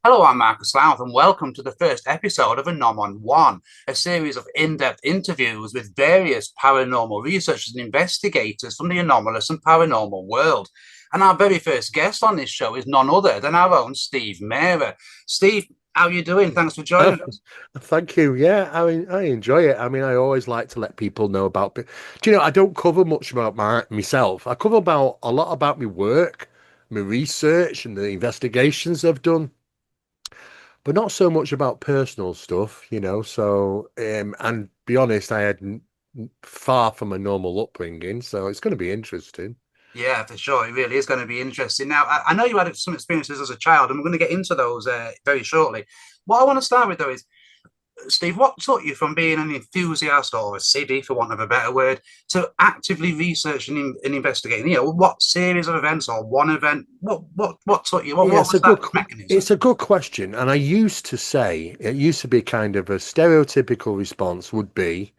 Hello, I'm Marcus Louth, and welcome to the first episode of ANOM-ON-ONE, a series of in-depth interviews with various paranormal researchers and investigators from the anomalous and paranormal world. And our very first guest on this show is none other than our own Steve Mera. Steve, how are you doing? Thanks for Oh, joining us. thank you. Yeah, I mean, I enjoy it. I mean, I always like to let people know about. Do you know? I don't cover much about myself. I cover about a lot about my work, my research, and the investigations I've done, but not so much about personal stuff. So and be honest, I had far from a normal upbringing, so it's going to be interesting. Yeah, for sure. It really is going to be interesting. Now, I know you had some experiences as a child, and we're going to get into those very shortly. What I want to start with, though, is Steve, what took you from being an enthusiast or a siddie, for want of a better word, to actively researching and investigating? What series of events or one event? What took you? What Yeah, was that mechanism? it's a good question. And I used to say it used to be kind of a stereotypical response would be,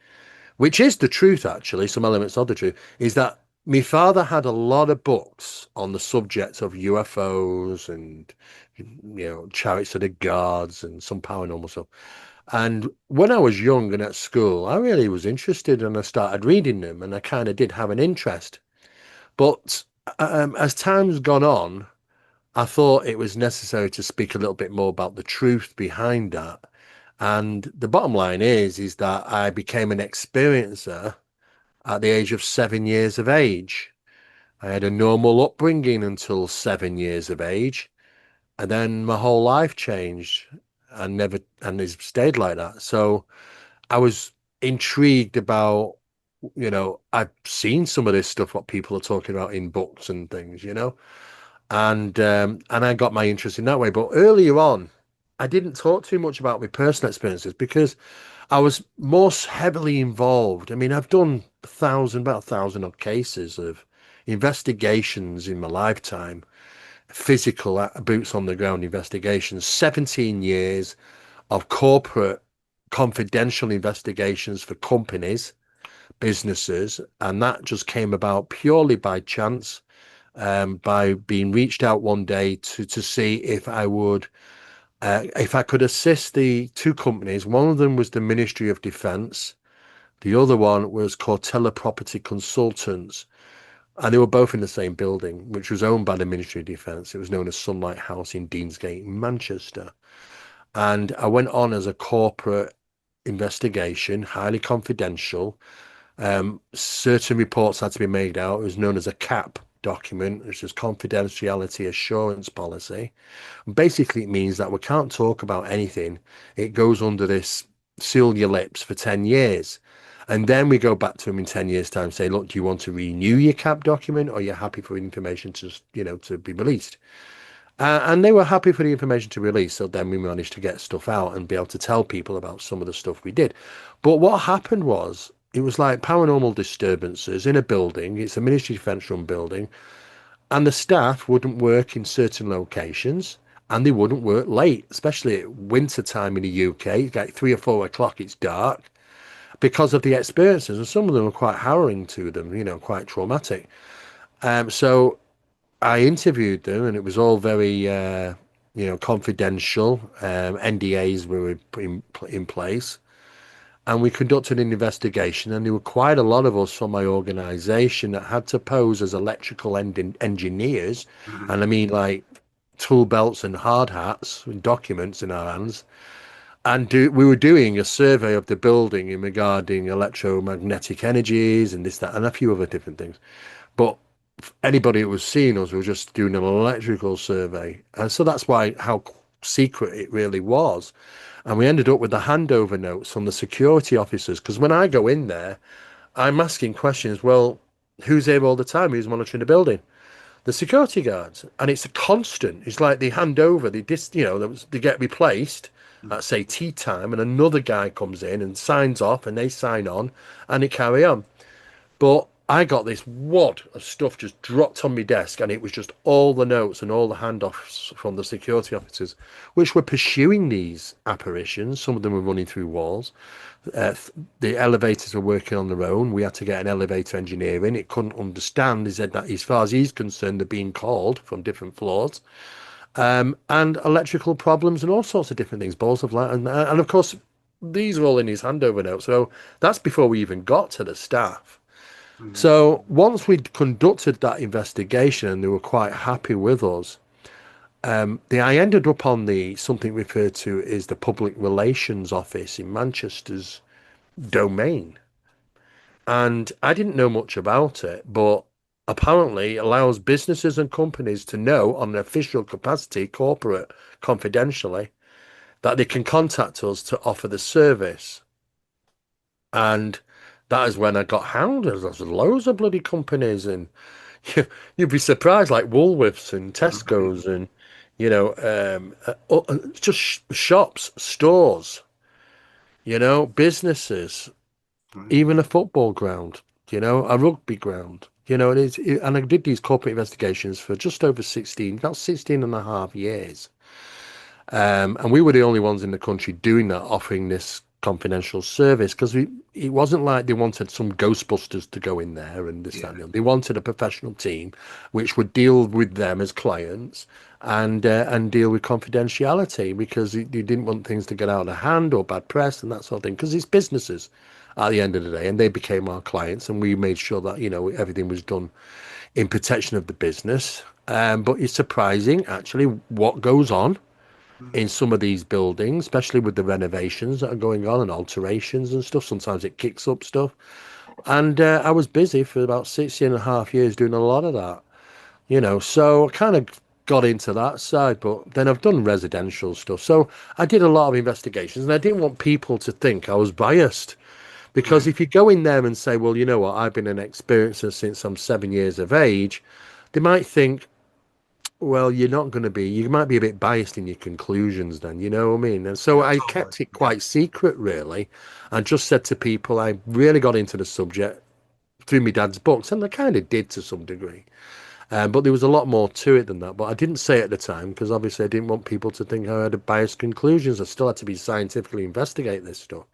which is the truth actually, some elements of the truth, is that my father had a lot of books on the subject of UFOs and chariots of the guards and some paranormal stuff. And when I was young and at school, I really was interested and I started reading them and I kind of did have an interest. But as time's gone on, I thought it was necessary to speak a little bit more about the truth behind that. And the bottom line is that I became an experiencer at the age of 7 years of age. I had a normal upbringing until 7 years of age, and then my whole life changed and never and it's stayed like that. So I was intrigued about, I've seen some of this stuff what people are talking about in books and things. And I got my interest in that way. But earlier on, I didn't talk too much about my personal experiences because I was most heavily involved. I mean, I've done about 1,000 odd cases of investigations in my lifetime, physical boots on the ground investigations, 17 years of corporate confidential investigations for companies, businesses, and that just came about purely by chance, by being reached out one day to see if I could assist the two companies. One of them was the Ministry of Defence. The other one was called Teleproperty Consultants, and they were both in the same building, which was owned by the Ministry of Defence. It was known as Sunlight House in Deansgate, Manchester. And I went on as a corporate investigation, highly confidential. Certain reports had to be made out. It was known as a CAP document, which is confidentiality assurance policy. Basically, it means that we can't talk about anything. It goes under this seal your lips for 10 years. And then we go back to them in 10 years' time, say, look, do you want to renew your CAP document or you're happy for information to be released? And they were happy for the information to release. So then we managed to get stuff out and be able to tell people about some of the stuff we did. But what happened was, it was like paranormal disturbances in a building. It's a Ministry of Defence run building. And the staff wouldn't work in certain locations and they wouldn't work late, especially at winter time in the UK. Like 3 or 4 o'clock, it's dark because of the experiences. And some of them were quite harrowing to them, quite traumatic. So I interviewed them and it was all very, confidential. NDAs were in place. And we conducted an investigation, and there were quite a lot of us from my organization that had to pose as electrical engineers. Mhm. And I mean, like tool belts and hard hats and documents in our hands. And we were doing a survey of the building in regarding electromagnetic energies and this, that, and a few other different things. But anybody who was seeing us was just doing an electrical survey. And so that's why how secret it really was. And we ended up with the handover notes from the security officers. Because when I go in there, I'm asking questions. Well, who's here all the time? Who's monitoring the building? The security guards. And it's a constant. It's like they hand over, they get replaced at, say, tea time, and another guy comes in and signs off, and they sign on, and they carry on. But I got this wad of stuff just dropped on my desk, and it was just all the notes and all the handoffs from the security officers, which were pursuing these apparitions. Some of them were running through walls. The elevators were working on their own. We had to get an elevator engineer in. It couldn't understand. He said that as far as he's concerned, they're being called from different floors. and electrical problems and all sorts of different things, balls of light. And of course, these are all in his handover notes. So that's before we even got to the staff. Mm. So once we'd conducted that investigation and they were quite happy with us, I ended up on the something referred to as the Public Relations Office in Manchester's domain. And I didn't know much about it, but apparently it allows businesses and companies to know on an official capacity, corporate, confidentially, that they can contact us to offer the service. And that is when I got hounded. There's loads of bloody companies, and you'd be surprised, like Woolworths and Tesco's, and just shops, stores, businesses, Right. even a football ground, a rugby ground. And I did these corporate investigations for just over 16, about 16 and a half years. And we were the only ones in the country doing that, offering this confidential service because it wasn't like they wanted some Ghostbusters to go in there and this, that, Yeah. and the other. They wanted a professional team which would deal with them as clients and deal with confidentiality because they didn't want things to get out of hand or bad press and that sort of thing because it's businesses at the end of the day, and they became our clients, and we made sure that everything was done in protection of the business. But it's surprising actually what goes on Mm. in some of these buildings, especially with the renovations that are going on and alterations and stuff. Sometimes it kicks up stuff. And I was busy for about 16 and a half years doing a lot of that, so I kind of got into that side, but then I've done residential stuff. So I did a lot of investigations and I didn't want people to think I was biased. Because Right. if you go in there and say, well, you know what, I've been an experiencer since I'm 7 years of age, they might think, well, you're not going to be, you might be a bit biased in your conclusions then, you know what I mean? And so Yeah, I totally. kept it Yeah. quite secret, really, and just said to people, I really got into the subject through my dad's books, and I kind of did to some degree. But there was a lot more to it than that. But I didn't say it at the time because obviously I didn't want people to think I had biased conclusions. I still had to be scientifically investigate this stuff.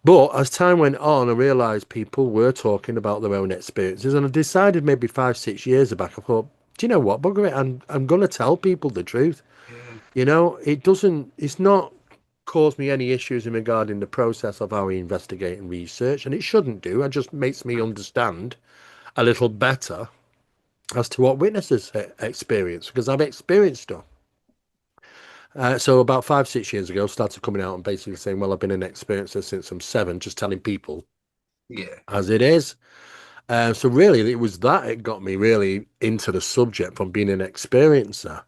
But as time went on, I realised people were talking about their own experiences, and I decided maybe 5, 6 years back, I thought, do you know what, bugger it, I'm going to tell people the truth. Yeah. It's not caused me any issues in regarding the process of how we investigate and research, and it shouldn't do. It just makes me understand a little better as to what witnesses experience, because I've experienced stuff. So about 5, 6 years ago, I started coming out and basically saying, well, I've been an experiencer since I'm 7, just telling people Yeah. as it is. So really, it was that it got me really into the subject from being an experiencer,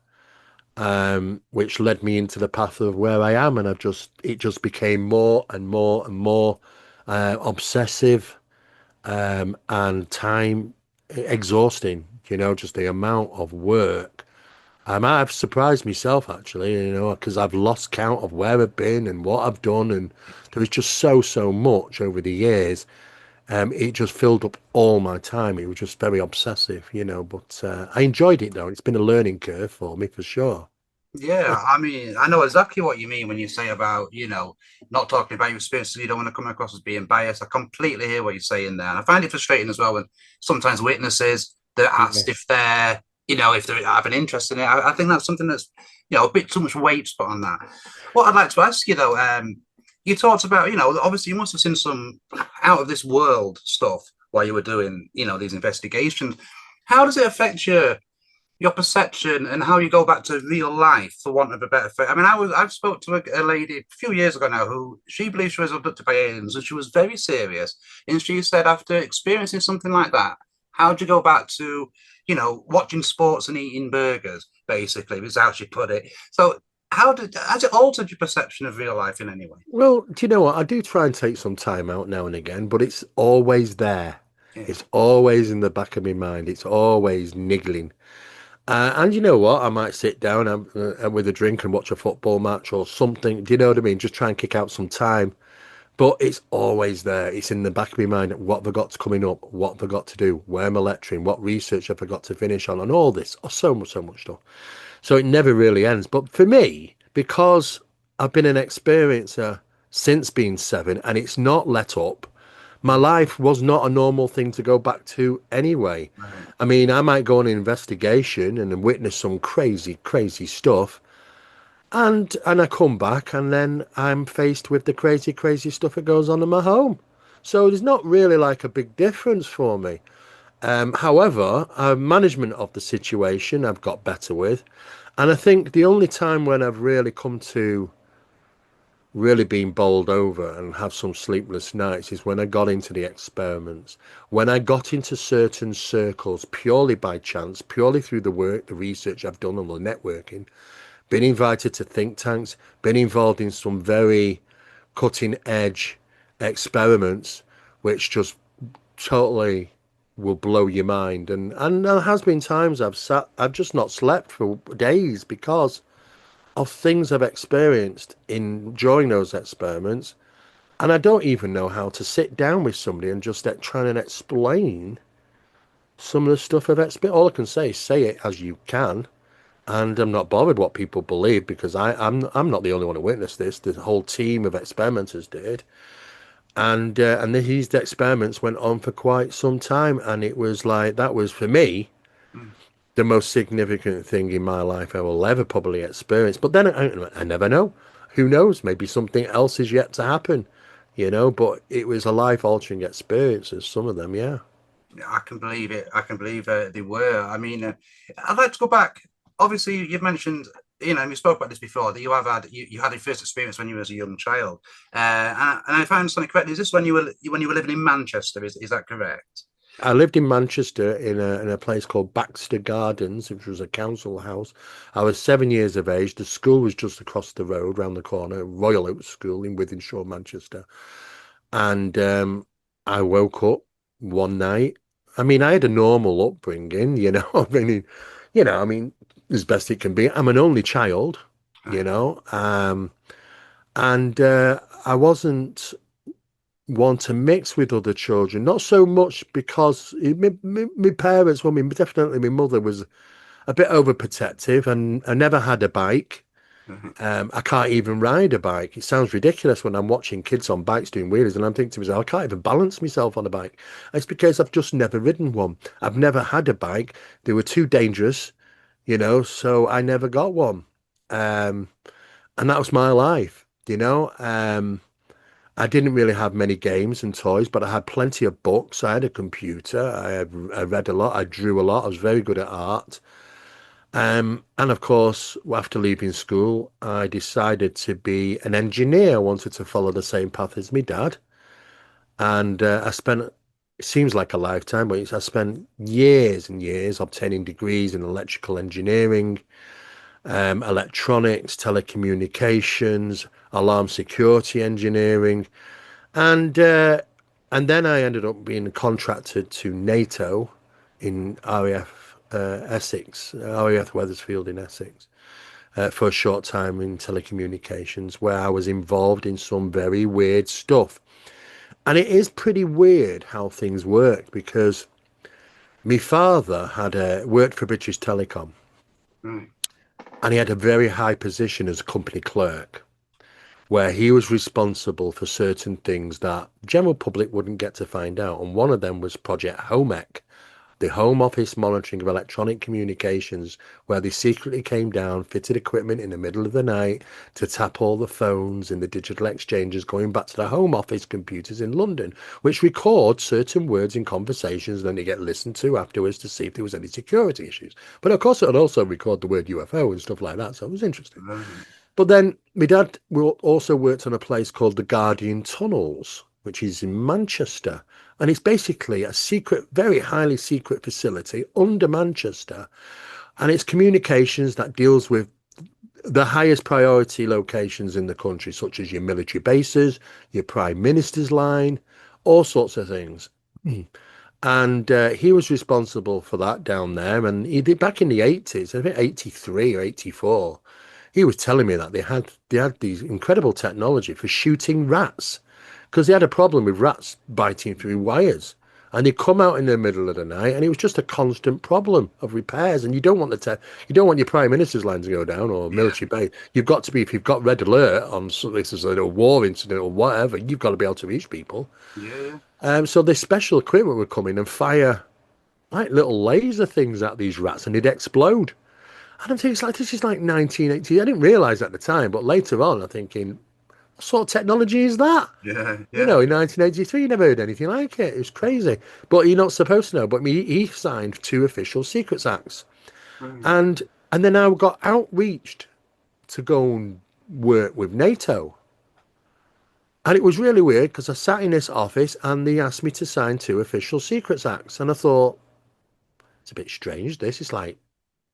which led me into the path of where I am, and it just became more and more and more obsessive and time exhausting. Just the amount of work. I've surprised myself actually, because I've lost count of where I've been and what I've done, and there was just so much over the years. It just filled up all my time. It was just very obsessive, but I enjoyed it though. It's been a learning curve for me for sure. Yeah, I mean, I know exactly what you mean when you say about, not talking about your experience, so you don't want to come across as being biased. I completely hear what you're saying there. And I find it frustrating as well when sometimes witnesses, they're Yeah. asked if they're, if they have an interest in it. I think that's something that's, a bit too much weight put on that. What I'd like to ask you though, you talked about, obviously you must have seen some out of this world stuff while you were doing, these investigations. How does it affect your perception and how you go back to real life, for want of a better phrase? I mean, I've spoke to a lady a few years ago now who she believes she was abducted by aliens, and she was very serious. And she said after experiencing something like that, how do you go back to, watching sports and eating burgers, basically, is how she put it. So has it altered your perception of real life in any way? Well, do you know what? I do try and take some time out now and again, but it's always there. Yeah. It's always in the back of my mind. It's always niggling. And you know what? I might sit down with a drink and watch a football match or something. Do you know what I mean? Just try and kick out some time. But it's always there. It's in the back of my mind. What have I got coming up? What have I got to do? Where am I lecturing? What research have I got to finish on? And all this. Oh, so much stuff. So it never really ends. But for me, because I've been an experiencer since being 7 and it's not let up, My life was not a normal thing to go back to anyway. Right. I mean, I might go on an investigation and witness some crazy, crazy stuff, and I come back and then I'm faced with the crazy, crazy stuff that goes on in my home. So there's not really like a big difference for me. However, management of the situation I've got better with, and I think the only time when I've really come to really been bowled over and have some sleepless nights is when I got into the experiments, when I got into certain circles purely by chance, purely through the work, the research I've done on the networking, been invited to think tanks, been involved in some very cutting edge experiments, which just totally will blow your mind. And there has been times I've just not slept for days because of things I've experienced in during those experiments, and I don't even know how to sit down with somebody and just try and explain some of the stuff I've experienced. All I can say it as you can, and I'm not bothered what people believe because I'm not the only one who witnessed this. The whole team of experimenters did, and these experiments went on for quite some time, and it was like that was for me Mm. the most significant thing in my life I will ever probably experience. But then I never know. Who knows? Maybe something else is yet to happen, you know. But it was a life-altering experiences, some of them, yeah. Yeah, I can believe it. I can believe they were. I mean, I'd like to go back. Obviously, you've mentioned, and we spoke about this before, that you had your first experience when you was a young child. And if I understand it correctly, is this when you were living in Manchester? Is that correct? I lived in Manchester in a place called Baxter Gardens, which was a council house. I was 7 years of age. The school was just across the road, round the corner, Royal Oak School in Wythenshawe, Manchester. And I woke up one night. I mean, I had a normal upbringing, you know. I mean, as best it can be. I'm an only child, you Right. know, and I wasn't one to mix with other children. Not so much because my parents, well, definitely my mother was a bit overprotective, and I never had a bike. Right. I can't even ride a bike. It sounds ridiculous when I'm watching kids on bikes doing wheelies, and I'm thinking to myself, I can't even balance myself on a bike. It's because I've just never ridden one. I've never had a bike. They were too dangerous, you know, so I never got one. Um, and that was my life, you know. I didn't really have many games and toys, but I had plenty of books. I had a computer. I read a lot. I drew a lot. I was very good at art. And of course, after leaving school, I decided to be an engineer. I wanted to follow the same path as my dad. And I spent, it seems like a lifetime, but I spent years and years obtaining degrees in electrical engineering, electronics, telecommunications, alarm security engineering. And uh, and then I ended up being contracted to NATO in RAF Essex, RAF Wethersfield in Essex, for a short time in telecommunications, where I was involved in some very weird stuff. And it is pretty weird how things work because my father had worked for British Telecom, Right. and he had a very high position as a company clerk, where he was responsible for certain things that general public wouldn't get to find out. And one of them was Project HOMEC, the Home Office Monitoring of Electronic Communications, where they secretly came down, fitted equipment in the middle of the night to tap all the phones in the digital exchanges going back to the Home Office computers in London, which record certain words in conversations, then they get listened to afterwards to see if there was any security issues. But of course, it would also record the word UFO and stuff like that, so it was interesting. Right. But then my dad also worked on a place called the Guardian Tunnels, which is in Manchester. And it's basically a secret, very highly secret facility under Manchester. And it's communications that deals with the highest priority locations in the country, such as your military bases, your prime minister's line, all sorts of things. And he was responsible for that down there. And he did back in the 80s, I think 83 or 84. He was telling me that they had these incredible technology for shooting rats because they had a problem with rats biting through wires. and they come out in the middle of the night, and it was just a constant problem of repairs. And you don't want you don't want your prime minister's line to go down or Yeah. military base. You've got to be if you've got red alert on this is a war incident or whatever, you've got to be able to reach people. Yeah. So this special equipment would come in and fire like little laser things at these rats, and they'd explode. And I'm thinking, it's like this is like 1980. I didn't realize at the time, but later on, I'm thinking, what sort of technology is that? Yeah. You Yeah. know, in 1983, you never heard anything like it. It was crazy. But you're not supposed to know. But he signed two official secrets acts, Right. and and then I got outreached to go and work with NATO. And it was really weird because I sat in this office and they asked me to sign two official secrets acts, and I thought it's a bit strange. This is like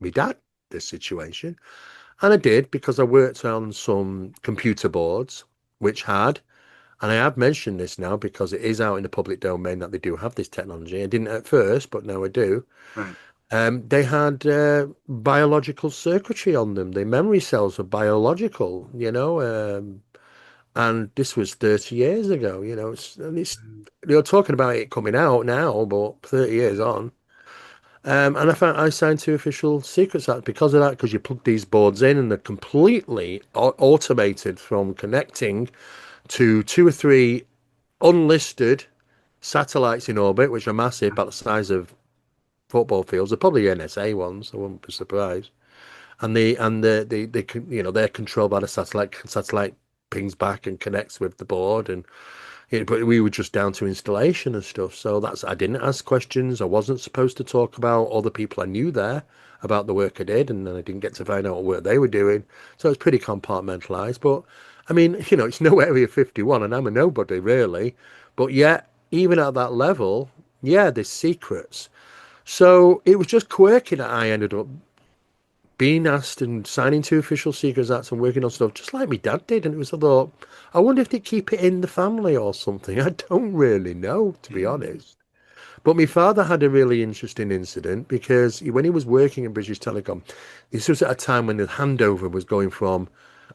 me dad. This situation. And I did because I worked on some computer boards which had, and I have mentioned this now because it is out in the public domain that they do have this technology. I didn't at first, but now I do. Right. They had biological circuitry on them. The memory cells were biological, and this was 30 years ago. You're talking about it coming out now, but 30 years on. And I signed two official secrets acts because of that, because you plug these boards in and they're completely automated from connecting to two or three unlisted satellites in orbit, which are massive, about the size of football fields. They're probably NSA ones. I wouldn't be surprised. They're controlled by the satellite. Satellite pings back and connects with the board, and but we were just down to installation and stuff. So I didn't ask questions. I wasn't supposed to talk about other people I knew there about the work I did, and then I didn't get to find out what work they were doing. So it's pretty compartmentalized. But I mean, it's no Area 51, and I'm a nobody really. But yet, even at that level, yeah, there's secrets. So it was just quirky that I ended up being asked and signing two official secrets acts and working on stuff just like my dad did. And I thought, I wonder if they keep it in the family or something. I don't really know, to be Yeah. honest. But my father had a really interesting incident because when he was working in British Telecom, this was at a time when the handover was going from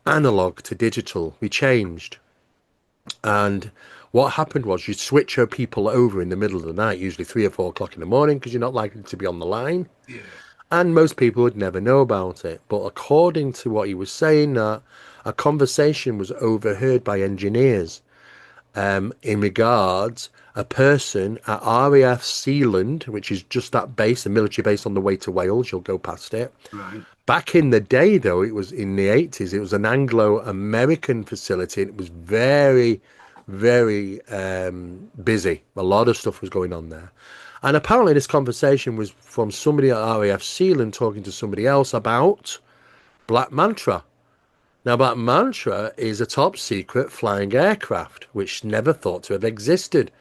analog to digital. We changed. And what happened was you'd switch your people over in the middle of the night, usually 3 or 4 o'clock in the morning, because you're not likely to be on the line. Yeah. And most people would never know about it. But according to what he was saying, that a conversation was overheard by engineers in regards a person at RAF Sealand, which is just that base, a military base on the way to Wales. You'll go past it. Right. Back in the day, though, it was in the 80s. It was an Anglo-American facility. And it was very, very busy. A lot of stuff was going on there. And apparently, this conversation was from somebody at RAF Sealand talking to somebody else about Black Manta. Now, Black Manta is a top secret flying aircraft, which never thought to have existed.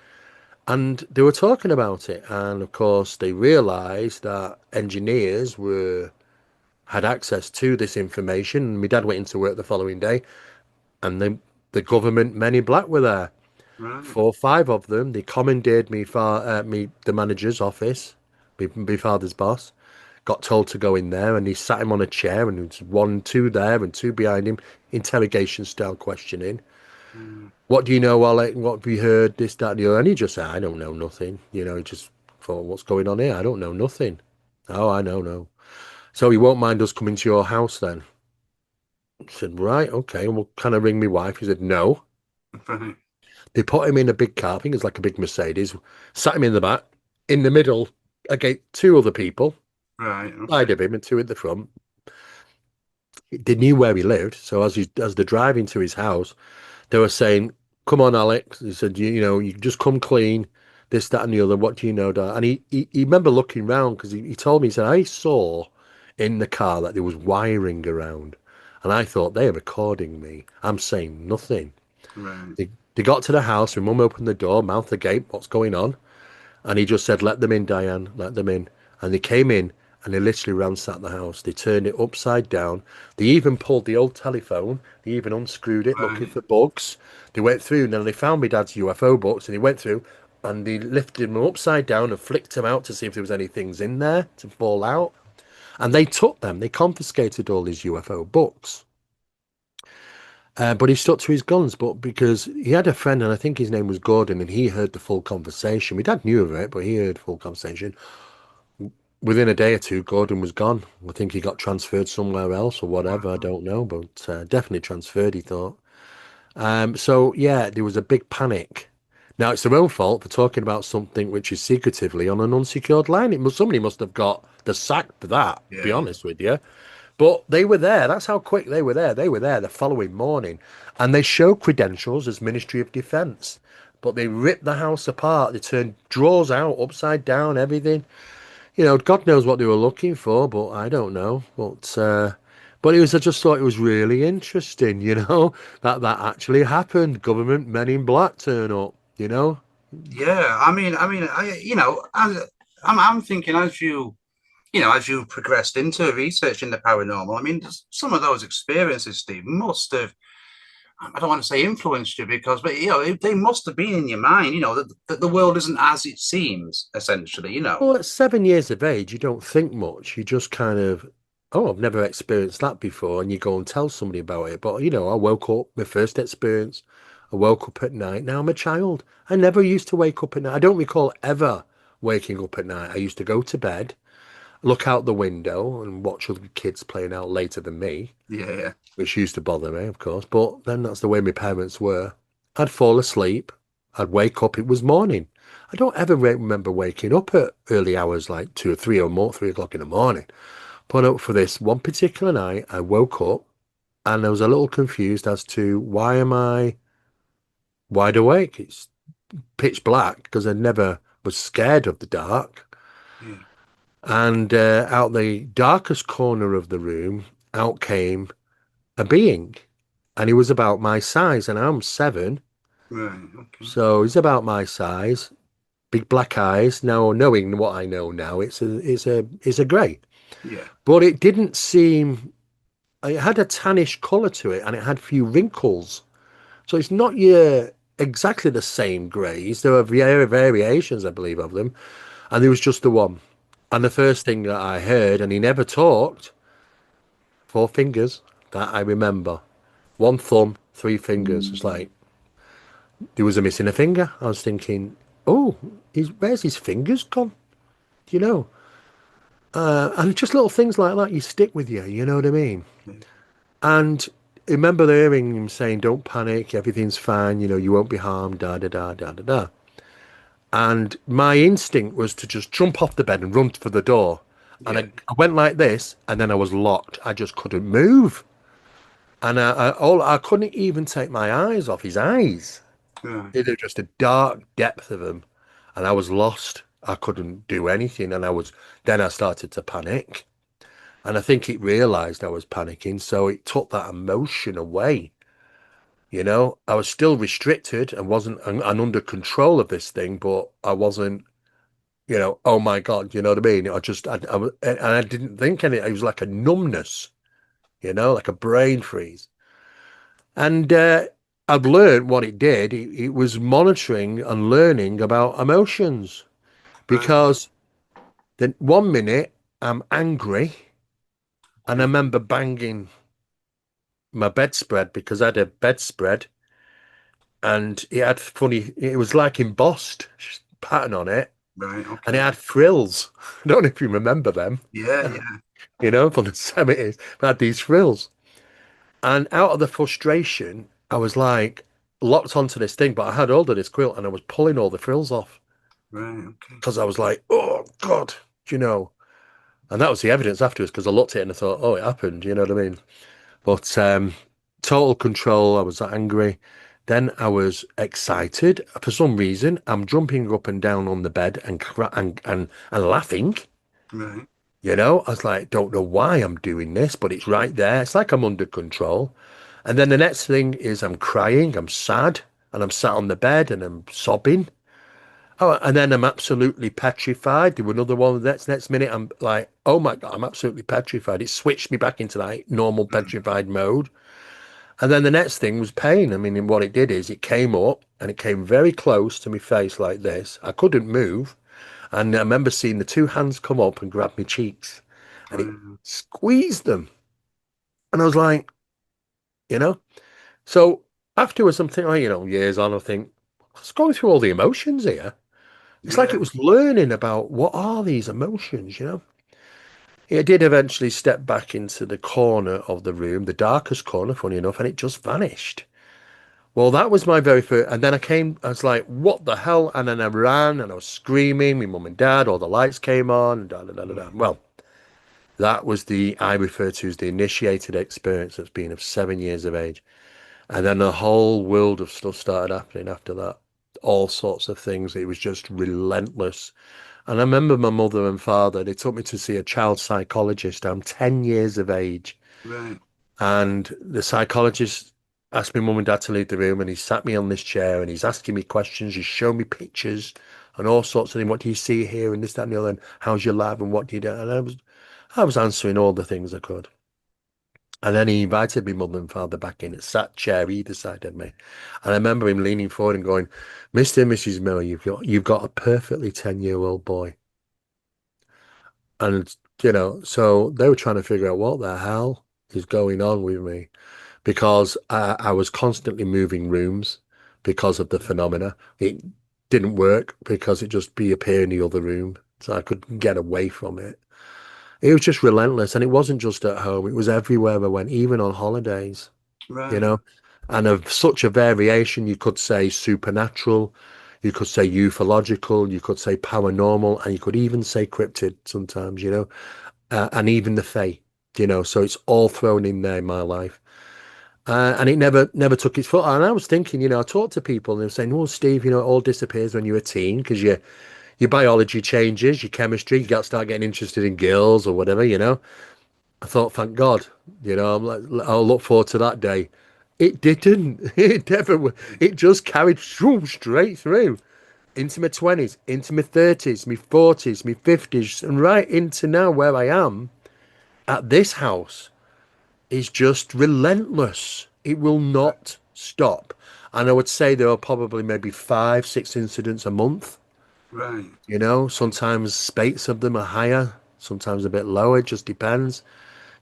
And they were talking about it. And of course, they realized that engineers had access to this information. And my dad went into work the following day, and the government men in black were there. Right. 4 or 5 of them. They commandeered the manager's office, my father's boss. Got told to go in there, and he sat him on a chair, and there was one, two there, and two behind him, interrogation style questioning. Mm. What do you know, Alec? What have you heard? This, that, and the other. And he just said, I don't know nothing. He just thought, what's going on here? I don't know nothing. Oh, I know, no. So he won't mind us coming to your house then. I said, right, okay. Well, can I ring my wife? He said, no. Right. They put him in a big car, I think it's like a big Mercedes, sat him in the back, in the middle, against two other people, Right. side Okay. of him and two at the front. They knew where he lived, so as they're driving to his house, they were saying, "Come on, Alex." He said, you just come clean, this, that, and the other. What do you know, Dad? And he remember looking round because he told me, he said, I saw in the car that there was wiring around, and I thought they are recording me. I'm saying nothing. Right. They got to the house, and Mum opened the door, mouth agape, what's going on? And he just said, let them in, Diane, let them in. And they came in and they literally ransacked the house. They turned it upside down. They even pulled the old telephone. They even unscrewed it looking Right. for bugs. They went through and then they found my dad's UFO books and they went through and they lifted them upside down and flicked them out to see if there was any things in there to fall out. And they took them. They confiscated all these UFO books. But he stuck to his guns. But because he had a friend, and I think his name was Gordon, and he heard the full conversation. My dad knew of it, but he heard the full conversation. Within a day or two, Gordon was gone. I think he got transferred somewhere else or whatever. I Wow. don't know, but definitely transferred, he thought. So yeah, there was a big panic. Now it's their own fault for talking about something which is secretively on an unsecured line. Somebody must have got the sack for that, to Yeah, be yeah. honest with you. But they were there. That's how quick they were there. They were there the following morning, and they show credentials as Ministry of Defence. But they ripped the house apart. They turned drawers out, upside down, everything. God knows what they were looking for, but I don't know. But it was, I just thought it was really interesting, that actually happened. Government men in black turn up. Yeah, I'm thinking as you progressed into researching the paranormal, I mean, some of those experiences, Steve, must have, I don't want to say influenced you but they must have been in your mind, that the world isn't as it seems, essentially. Well, at 7 years of age, you don't think much. You just kind of, oh, I've never experienced that before, and you go and tell somebody about it. But I woke up, my first experience. I woke up at night. Now I'm a child. I never used to wake up at night. I don't recall ever waking up at night. I used to go to bed, look out the window, and watch other kids playing out later than me, Yeah, yeah, which used to bother me, of course. But then that's the way my parents were. I'd fall asleep. I'd wake up. It was morning. I don't ever remember waking up at early hours, like 2 or 3 or more, 3 o'clock in the morning. But up for this one particular night, I woke up and I was a little confused as to why am I wide awake? It's pitch black because I never was scared of the dark. yeah, And out the darkest corner of the room, out came a being. And he was about my size, and I'm 7. right, okay, So he's about my size, big black eyes. Now, knowing what I know now, it's a grey. yeah, But it didn't seem. It had a tannish colour to it, and it had a few wrinkles. So it's not your exactly the same greys. There are variations, I believe, of them, and there was just the one. And the first thing that I heard, and he never talked, 4 fingers that I remember. One thumb, 3 fingers. It's like there was a missing a finger. I was thinking, oh, where's his fingers gone? You know? And just little things like that, you stick with you. You know what I mean? yeah, And I remember hearing him saying, "Don't panic, everything's fine. You won't be harmed." Da da da da da da. And my instinct was to just jump off the bed and run for the door. And yeah, I went like this, and then I was locked. I just couldn't move, and I couldn't even take my eyes off his eyes. right, It was just a dark depth of them, and I was lost. I couldn't do anything, and then I started to panic, and I think it realized I was panicking, so it took that emotion away. I was still restricted and wasn't and under control of this thing, but I wasn't, oh my God, you know what I mean? And I didn't think any, it was like a numbness, like a brain freeze. And I've learned what it did. It was monitoring and learning about emotions right, because then one minute I'm angry and I okay, remember banging my bedspread because I had a bedspread and it was like embossed pattern on it right, and it okay, had frills. I don't know if you remember them, yeah, yeah, from the 70s, but had these frills. And out of the frustration, I was like locked onto this thing, but I had hold of this quilt and I was pulling all the frills off right, okay, because I was like, oh God, you know. And that was the evidence afterwards because I looked at it and I thought, oh, it happened, you know what I mean? But total control, I was angry. Then I was excited. For some reason, I'm jumping up and down on the bed and laughing. right, I was like, don't know why I'm doing this, but it's right there. It's like I'm under control. And then the next thing is I'm crying, I'm sad, and I'm sat on the bed and I'm sobbing. Oh, and then I'm absolutely petrified. Do another one. Next minute, I'm like, oh my God, I'm absolutely petrified. It switched me back into that normal right, petrified mode. And then the next thing was pain. I mean, what it did is it came up and it came very close to my face like this. I couldn't move. And I remember seeing the two hands come up and grab my cheeks and it right, squeezed them. And I was like, you know, So afterwards, I'm thinking, oh, years on, I think, I was going through all the emotions here. It's like Yeah. it was learning about what are these emotions. It did eventually step back into the corner of the room, the darkest corner, funny enough, and it just vanished. Well, that was my very first, and then I was like, what the hell? And then I ran and I was screaming, my mum and dad, all the lights came on, and da da da da da. Mm. Well, that was I refer to as the initiated experience that's been of 7 years of age. And then the whole world of stuff started happening after that. All sorts of things. It was just relentless. And I remember my mother and father, they took me to see a child psychologist. I'm 10 years of age. Right. And the psychologist asked my mum and dad to leave the room, and he sat me on this chair and he's asking me questions. He's showing me pictures and all sorts of things. What do you see here and this, that, and the other? And how's your lab and what do you do? And I was answering all the things I could. And then he invited me mother and father back in, a sat chair either side of me. And I remember him leaning forward and going, Mr. and Mrs. Miller, you've got a perfectly 10-year-old boy. And so they were trying to figure out what the hell is going on with me because I was constantly moving rooms because of the phenomena. It didn't work because it just reappeared in the other room. So I couldn't get away from it. It was just relentless. And it wasn't just at home, it was everywhere I went, even on holidays, you Right. know. And of such a variation, you could say supernatural, you could say ufological, you could say paranormal, and you could even say cryptid sometimes, and even the fae, So it's all thrown in there in my life. And it never took its foot. And I was thinking, I talked to people and they were saying, "Oh, Steve, it all disappears when you're a teen because your biology changes, your chemistry, you got to start getting interested in girls or whatever. I thought, thank God, I'm like, I'll look forward to that day. It didn't. It never. It just carried straight through into my 20s, into my 30s, my 40s, my 50s, and right into now where I am at this house is just relentless. It will not stop. And I would say there are probably maybe 5, 6 incidents a month. Right. Sometimes spates of them are higher, sometimes a bit lower, it just depends.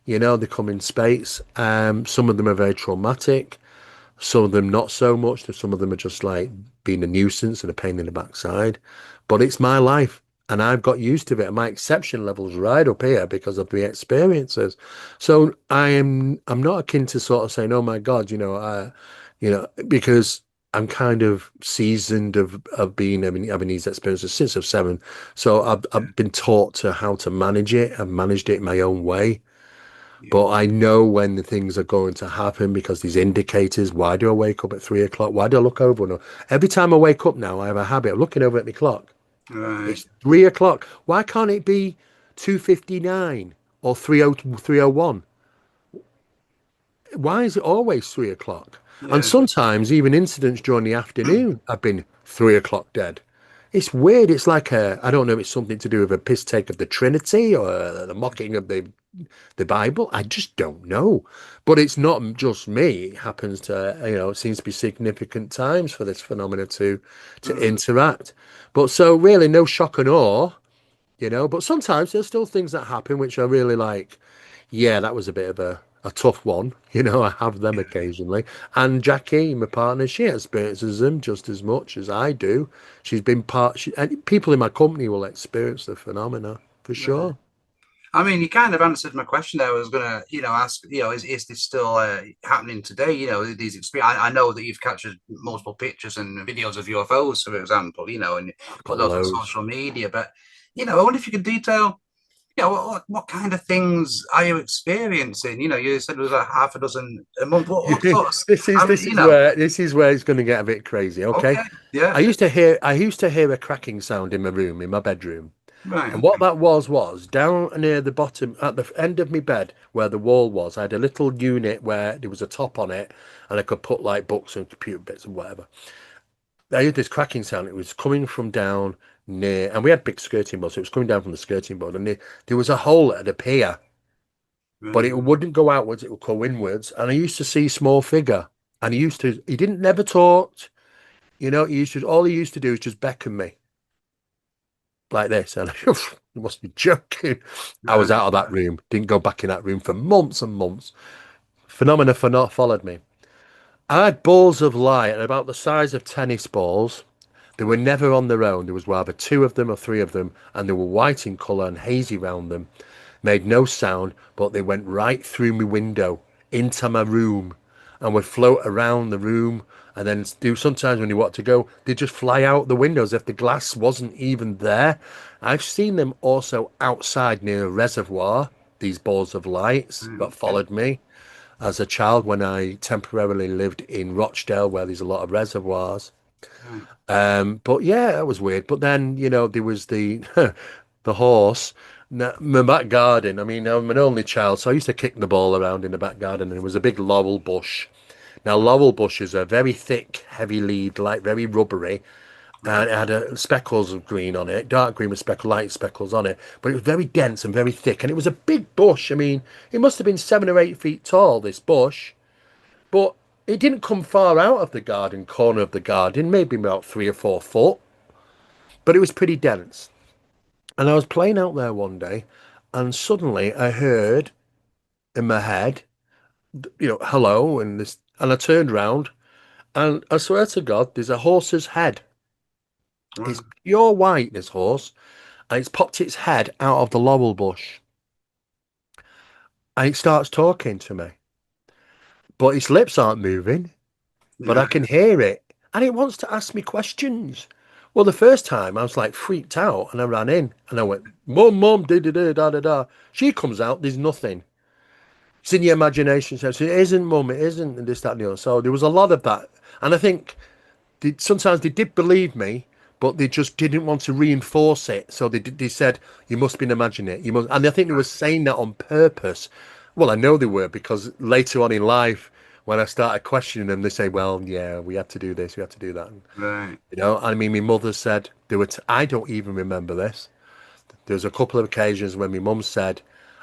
They come in spates. Some of them are very traumatic. Some of them not so much. Some of them are just like being a nuisance and a pain in the backside. But it's my life, and I've got used to it. And my exception level's right up here because of the experiences. So I'm not akin to sort of saying, "Oh my God," because I'm kind of seasoned of being having these experiences since I've 7. So I've Yeah. I've been taught to how to manage it. I've managed it my own way. Yeah. But I know when the things are going to happen because these indicators. Why do I wake up at 3 o'clock? Why do I look over? No, every time I wake up now, I have a habit of looking over at the clock. Right. It's 3 o'clock. Why can't it be 2:59 or 3:01? Why is it always 3 o'clock? And Yeah. sometimes even incidents during the afternoon have been 3 o'clock dead. It's weird. It's like I don't know if it's something to do with a piss take of the Trinity or the mocking of the Bible. I just don't know. But it's not just me. It happens it seems to be significant times for this phenomena to Mm. interact. But so really no shock and awe. But sometimes there's still things that happen which are really like, yeah, that was a bit of a tough one. I have them Yeah. occasionally. And Jackie, my partner, she experiences them just as much as I do. She's been and people in my company will experience the phenomena for Right. sure. I mean, you kind of answered my question there. I was gonna, ask, is this still happening today? These experience. I know that you've captured multiple pictures and videos of UFOs, for example. And I've put got those on loads. social media. But I wonder if you could detail, what kind of things are you experiencing? You said it was like half a dozen a month. What sorts? This is I mean, this is where this is where it's going to get a bit crazy. Okay, okay, yeah, I used to hear a cracking sound in my room, in my bedroom. right, And what okay, that was down near the bottom, at the end of my bed, where the wall was, I had a little unit where there was a top on it, and I could put like books and computer bits and whatever. I heard this cracking sound. It was coming from down near, and we had big skirting boards, so it was coming down from the skirting board, and there was a hole at the pier, but right, it wouldn't go outwards; it would go inwards. And I used to see small figure, and he didn't never talked. All he used to do is just beckon me like this, and you must be joking. I was right, out of that room, didn't go back in that room for months and months. Phenomena for not followed me. I had balls of light about the size of tennis balls. They were never on their own. There was either two of them or three of them, and they were white in colour and hazy round them. Made no sound, but they went right through my window into my room and would float around the room. And then do sometimes when you want to go, they just fly out the windows if the glass wasn't even there. I've seen them also outside near a reservoir, these balls of lights Right, that okay. followed me as a child when I temporarily lived in Rochdale, where there's a lot of reservoirs. Right. But yeah, that was weird. But then, there was the the horse. My back garden. I mean, I'm an only child, so I used to kick the ball around in the back garden, and there was a big laurel bush. Now, laurel bushes are very thick, heavy lead, like very rubbery, Right. and it had speckles of green on it, dark green with light speckles on it. But it was very dense and very thick, and it was a big bush. I mean, it must have been 7 or 8 feet tall, this bush, but it didn't come far out of the garden, corner of the garden, maybe about 3 or 4 foot, but it was pretty dense. And I was playing out there one day, and suddenly I heard in my head, hello, and I turned round, and I swear to God, there's a horse's head. It's Wow. pure white, this horse, and it's popped its head out of the laurel bush, and it starts talking to me, but its lips aren't moving, but I Yeah. can hear it, and it wants to ask me questions. Well, the first time I was like freaked out, and I ran in, and I went, "Mum, mum, da da da da da da." She comes out, there's nothing. It's in your imagination. So it isn't, mum, it isn't, and this, that, and the other. So there was a lot of that. And I think sometimes they did believe me, but they just didn't want to reinforce it. So they said, you must be imagining it. You must. And I think they were saying that on purpose. Well, I know they were, because later on in life, when I started questioning them, they say, well, yeah, we had to do this, we had to do that. Right. I mean, my mother said, I don't even remember this. There was a couple of occasions when my mum said,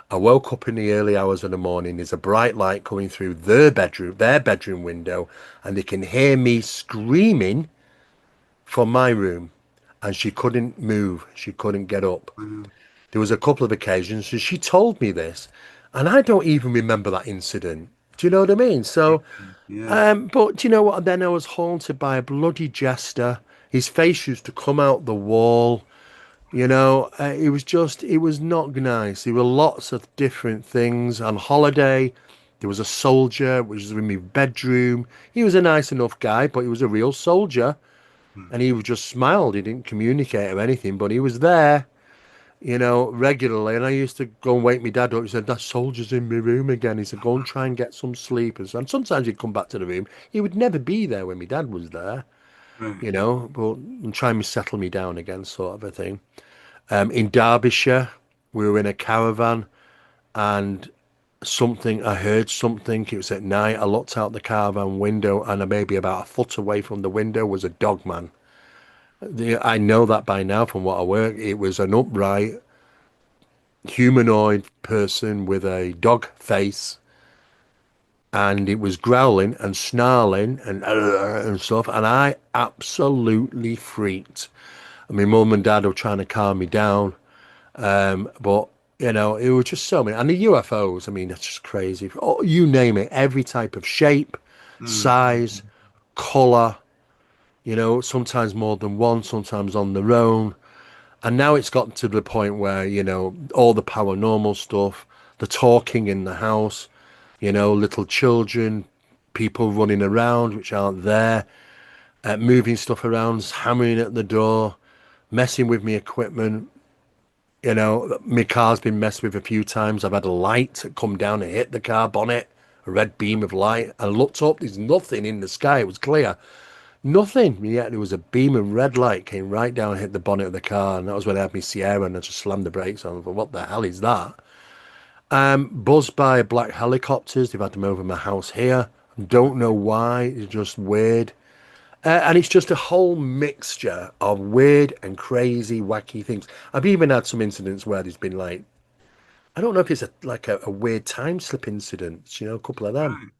I woke up in the early hours of the morning, there's a bright light coming through their bedroom window, and they can hear me screaming from my room. And she couldn't move. She couldn't get up. Wow. There was a couple of occasions, and she told me this, and I don't even remember that incident. Do you know what I mean? So, Yeah. but do you know what? Then I was haunted by a bloody jester. His face used to come out the wall. It was not nice. There were lots of different things. On holiday, there was a soldier, which was in my bedroom. He was a nice enough guy, but he was a real soldier. Hmm. And he just smiled. He didn't communicate or anything, but he was there, regularly. And I used to go and wake my dad up. He said, that soldier's in my room again. He said, go and try and get some sleep. And sometimes he'd come back to the room. He would never be there when my dad was there, Right. but and try and settle me down again, sort of a thing. In Derbyshire, we were in a caravan, and I heard something. It was at night. I looked out the caravan window, and maybe about a foot away from the window was a dog man. I know that by now from what I work. It was an upright humanoid person with a dog face, and it was growling and snarling and stuff. And I absolutely freaked. And my mum and dad were trying to calm me down. But it was just so many, and the UFOs. I mean, that's just crazy. Oh, you name it, every type of shape, Mm. size, color. Sometimes more than one, sometimes on their own. And now it's gotten to the point where all the paranormal stuff, the talking in the house, little children, people running around which aren't there, moving stuff around, hammering at the door, messing with me equipment. My car's been messed with a few times. I've had a light come down and hit the car bonnet, a red beam of light. I looked up, there's nothing in the sky. It was clear. Nothing. Yet there was a beam of red light came right down and hit the bonnet of the car. And that was when I had my Sierra and I just slammed the brakes on. I thought, what the hell is that? Buzzed by black helicopters. They've had them over my house here. Don't know why. It's just weird. And it's just a whole mixture of weird and crazy, wacky things. I've even had some incidents where there's been like, I don't know if it's a weird time slip incident, a couple of them. Right.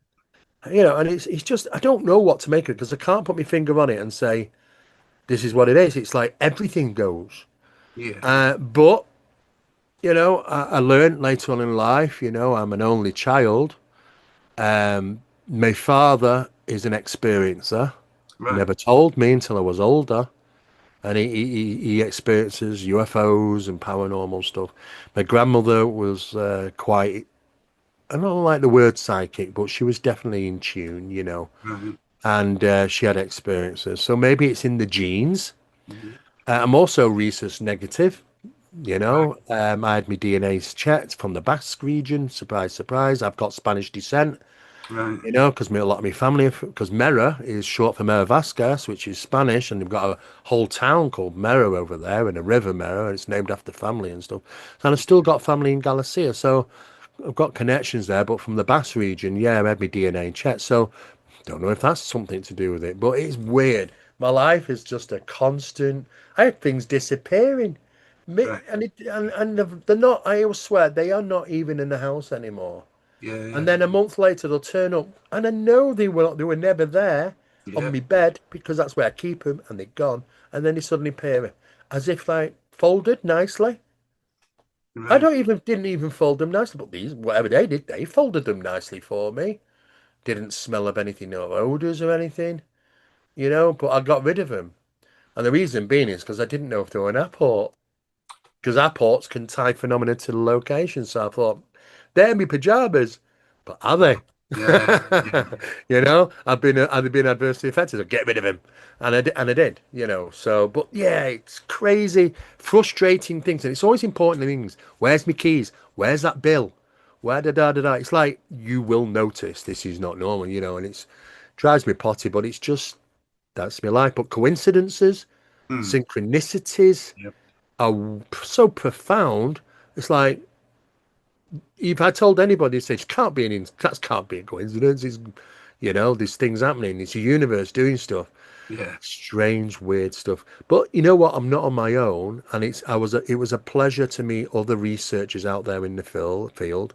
And it's just, I don't know what to make of it because I can't put my finger on it and say, this is what it is. It's like everything goes. Yeah. But, I learned later on in life, I'm an only child. My father is an experiencer. Right. Never told me until I was older. And he experiences UFOs and paranormal stuff. My grandmother was quite, I don't like the word psychic, but she was definitely in tune, you know. Right. And she had experiences. So maybe it's in the genes. Mhm. I'm also rhesus negative. You Right. know, I had my DNA's checked from the Basque region. Surprise, surprise. I've got Spanish descent. Right. You know, because a lot of my family, because Mera is short for Mera Vasquez, which is Spanish, and they've got a whole town called Mera over there, and a river Mera, and it's named after family and stuff. And I've still got family in Galicia, so I've got connections there. But from the Basque region, yeah, I had my DNA checked. So don't know if that's something to do with it, but it's weird. My life is just a constant. I have things disappearing, Right. and they're not. I will swear they are not even in the house anymore. Yeah. And Yeah. then a month later they'll turn up, and I know they were never there on Yeah. my bed because that's where I keep them, and they're gone. And then they suddenly appear as if like folded nicely. I Right. don't even didn't even fold them nicely, but these whatever they did, they folded them nicely for me. Didn't smell of anything, no odors or anything, you know. But I got rid of them, and the reason being is because I didn't know if they were an airport, because airports can tie phenomena to the location. So I thought they're my pajamas, but are they? Yeah. Yeah. You know, I've been adversely affected. So get rid of him, and I did. You know, so but yeah, it's crazy, frustrating things, and it's always important things. Where's my keys? Where's that bill? Where da? It's like you will notice this is not normal, you know, and it's drives me potty, but it's just that's my life. But coincidences, Hmm. synchronicities Yep. are so profound. It's like if I told anybody, it says can't be that can't be a coincidence. It's you know, there's things happening. It's a universe doing stuff, Yeah. strange, weird stuff. But you know what? I'm not on my own, and it was a pleasure to meet other researchers out there in the field.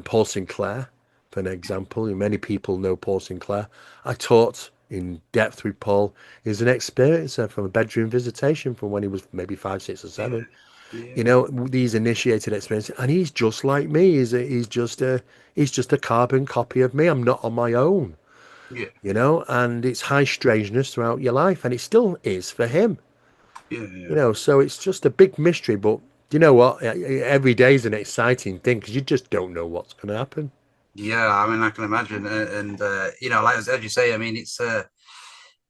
Paul Sinclair, for an example. Many people know Paul Sinclair. I taught in depth with Paul. He's an experiencer from a bedroom visitation from when he was maybe 5, 6, or Yeah. 7. You Yeah. know, these initiated experiences, and he's just like me. He's just a carbon copy of me. I'm not on my own. Yeah. You know, and it's high strangeness throughout your life, and it still is for him. Yeah. You Yeah. know, so it's just a big mystery. But you know what? Every day is an exciting thing because you just don't know what's going to happen. Yeah, I mean, I can imagine, and you know, like as you say, I mean,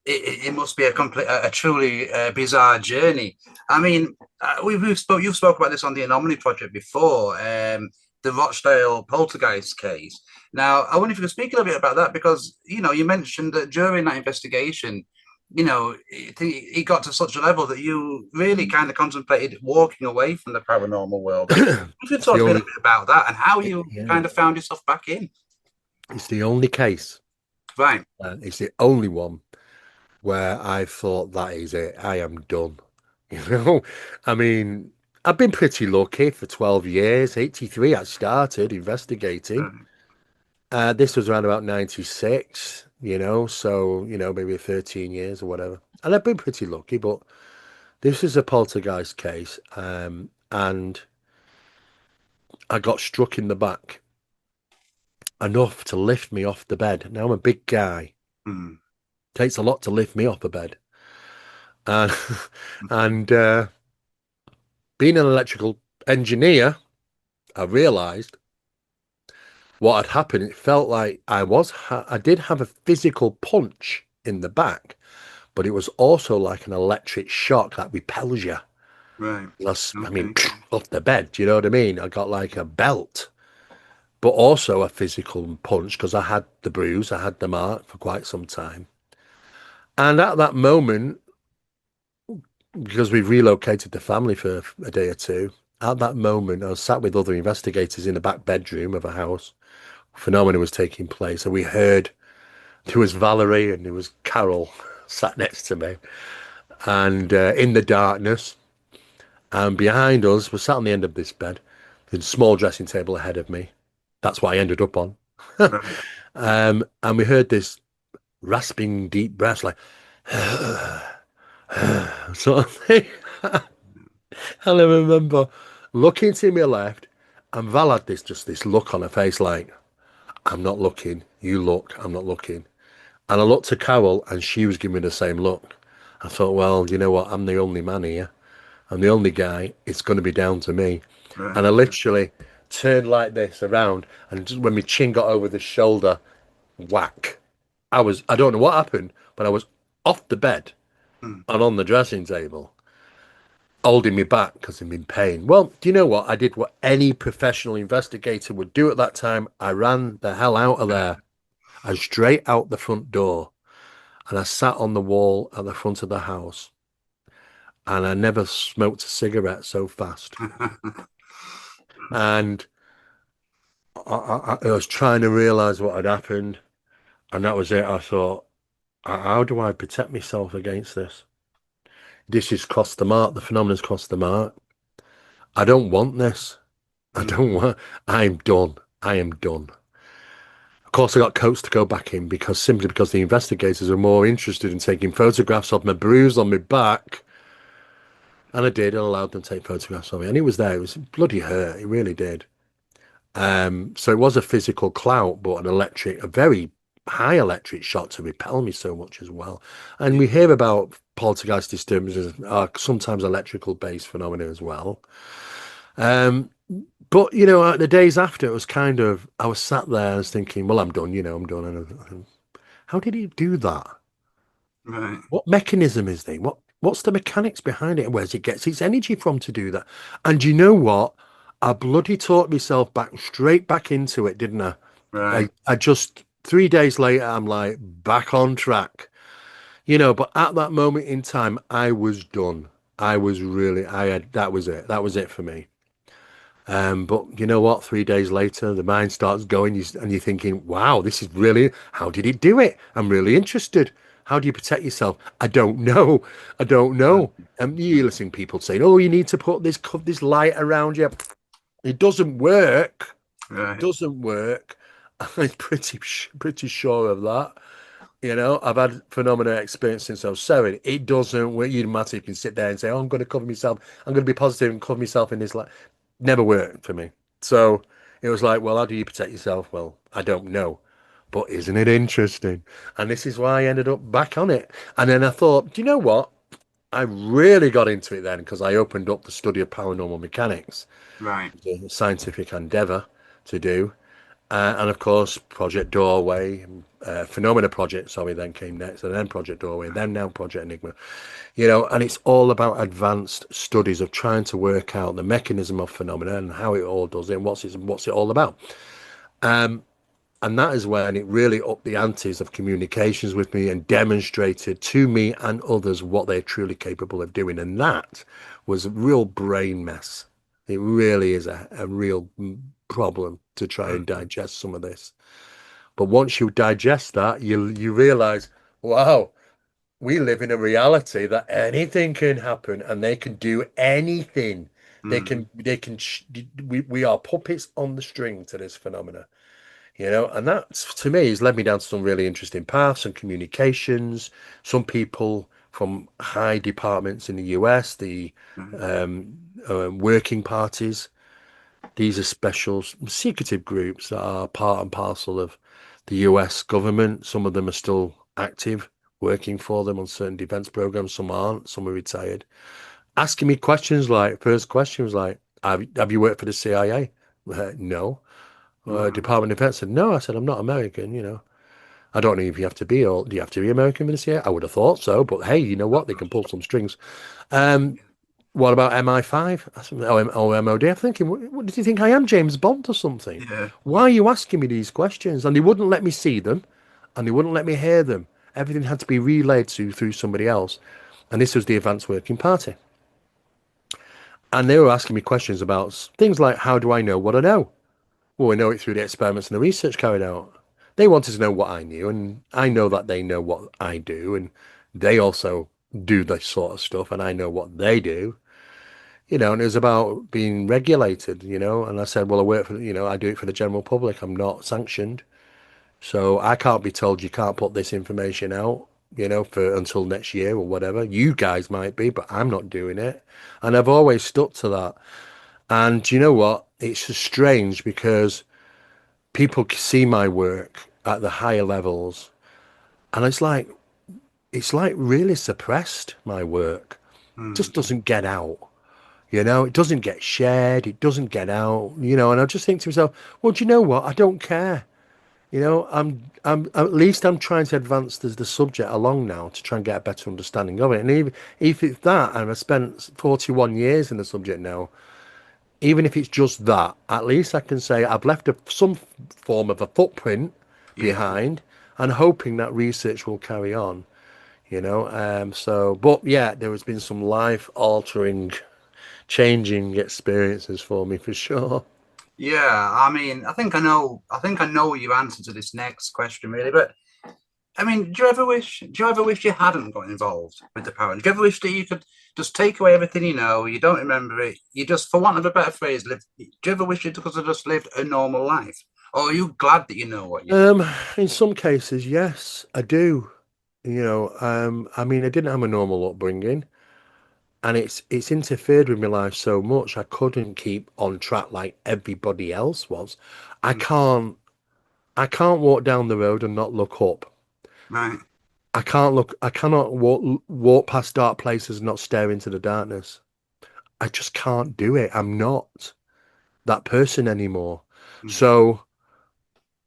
it must be a complete, a truly bizarre journey. I mean, you've spoke about this on the Anomaly Project before, the Rochdale poltergeist case. Now, I wonder if you could speak a little bit about that because you know you mentioned that during that investigation, you know, it got to such a level that you really kind of contemplated walking away from the paranormal world. If you could It's the talk a little only, bit about that and how you yeah, kind of found yourself back in. it's the only case. Right. It's the only one where I thought that is it. I am done. You know, I mean, I've been pretty lucky for 12 years. 83, I started investigating. Right. This was around about 96, you know, so, you know, maybe 13 years or whatever. And I've been pretty lucky, but this is a poltergeist case. And I got struck in the back enough to lift me off the bed. Now I'm a big guy. Hmm. Takes a lot to lift me off a bed. And, and being an electrical engineer, I realized what had happened. It felt like I did have a physical punch in the back, but it was also like an electric shock that repels you. Right. I mean, Okay. off the bed. Do you know what I mean? I got like a belt, but also a physical punch because I had the bruise, I had the mark for quite some time. And at that moment, because we relocated the family for a day or two, at that moment, I was sat with other investigators in the back bedroom of a house. Phenomena was taking place, and we heard there was Valerie and there was Carol sat next to me, and in the darkness, and behind us was sat on the end of this bed, with a small dressing table ahead of me. That's what I ended up on. Right. And we heard this rasping, deep breaths, like sort of thing. And I remember looking to my left, and Val had this look on her face, like I'm not looking. You look. I'm not looking. And I looked to Carol and she was giving me the same look. I thought, well, you know what? I'm the only man here. I'm the only guy. It's going to be down to me. And Right. I literally turned like this around, and just when my chin got over the shoulder, whack. I don't know what happened, but I was off the bed Mm. and on the dressing table, holding me back because I'm in pain. Well, do you know what? I did what any professional investigator would do at that time. I ran the hell out of Yeah. there and straight out the front door. And I sat on the wall at the front of the house. And I never smoked a cigarette so fast. And I was trying to realize what had happened. And that was it. I thought, how do I protect myself against this? This has crossed the mark. The phenomenon's crossed the mark. I don't want this. I Mm. don't want, I'm done. I am done. Of course, I got coaxed to go back in because simply because the investigators are more interested in taking photographs of my bruise on my back. And I did, and allowed them to take photographs of it. And it was there. It was bloody hurt. It really did. So it was a physical clout, but a very high electric shock to repel me so much as well. And we hear about poltergeist disturbances are sometimes electrical based phenomena as well. Um, but the days after, it was kind of I was sat there, I was thinking, well, I'm done. I'm done. And how did he do that? Right. What mechanism is there? What's the mechanics behind it? And where's it gets its energy from to do that? And you know what? I bloody taught myself back straight back into it, didn't I? Right. I just 3 days later, I'm like back on track. But at that moment in time, I was done. I had, that was it. That was it for me. But you know what? 3 days later, the mind starts going, and you're thinking, wow, this is really, how did it do it? I'm really interested. How do you protect yourself? I don't know. I don't know. You listen to people saying, oh, you need to put this light around you. It doesn't work. Right. Doesn't work. I'm pretty sure of that. I've had phenomena experience since I was 7. It doesn't work. You matter. You can sit there and say, oh, I'm going to cover myself. I'm going to be positive and cover myself in this light. Never worked for me. So it was like, well, how do you protect yourself? Well, I don't know. But isn't it interesting? And this is why I ended up back on it. And then I thought, do you know what? I really got into it then because I opened up the study of paranormal mechanics, Right. a scientific endeavor to do. And of course, Project Doorway, Phenomena Project, sorry, then came next, and then Project Doorway, and then now Project Enigma. And it's all about advanced studies of trying to work out the mechanism of phenomena and how it all does it and what's it all about. And that is when it really upped the antes of communications with me and demonstrated to me and others what they're truly capable of doing. And that was a real brain mess. It really is a real problem to try and Mm. digest some of this. But once you digest that, you realize, wow, we live in a reality that anything can happen and they can do anything. Mm. We are puppets on the string to this phenomena. And that to me has led me down to some really interesting paths and communications. Some people from high departments in the US, the Right. working parties, these are special secretive groups that are part and parcel of the US government. Some of them are still active, working for them on certain defense programs. Some aren't, some are retired. Asking me questions like, first question was like, have you worked for the CIA? No. Wow. Department of Defense said, no. I said, I'm not American. I don't know if you have to be, or do you have to be American for this year? I would have thought so, but hey, you know what? They can pull some strings. Um, what about MI5? I said, or MOD? I'm thinking, what did you think I am, James Bond or something? Yeah. Why are you asking me these questions? And they wouldn't let me see them, and they wouldn't let me hear them. Everything had to be relayed to through somebody else. And this was the Advanced Working Party. And they were asking me questions about things like, how do I know what I know? Well, we know it through the experiments and the research carried out. They wanted to know what I knew, and I know that they know what I do, and they also do this sort of stuff, and I know what they do. And it was about being regulated. And I said, well, I work for, I do it for the general public. I'm not sanctioned. So I can't be told you can't put this information out, for until next year or whatever. You guys might be, but I'm not doing it. And I've always stuck to that. And you know what? It's just strange because people see my work at the higher levels And it's like really suppressed, my work. Mm. Just doesn't get out. It doesn't get shared, it doesn't get out, and I just think to myself, well, do you know what? I don't care. I'm at least I'm trying to advance the subject along now to try and get a better understanding of it. And even if it's that, and I've spent 41 years in the subject now, even if it's just that, at least I can say I've left some form of a footprint Yeah. behind, and hoping that research will carry on. So, but yeah, there has been some life altering, changing experiences for me for sure. Yeah, I mean, I think I know your answer to this next question, really. But I mean, do you ever wish you hadn't got involved with the power? Do you ever wish that you could just take away everything you know, you don't remember it, you just, for want of a better phrase, live? Do you ever wish you could have just lived a normal life? Or are you glad that you know what you know? Um, in some cases, yes, I do. I mean, I didn't have a normal upbringing, and it's interfered with my life so much I couldn't keep on track like everybody else was. I Mm, can't I can't walk down the road and not look up. right. I cannot walk past dark places and not stare into the darkness. I just can't do it. I'm not that person anymore. Mm, So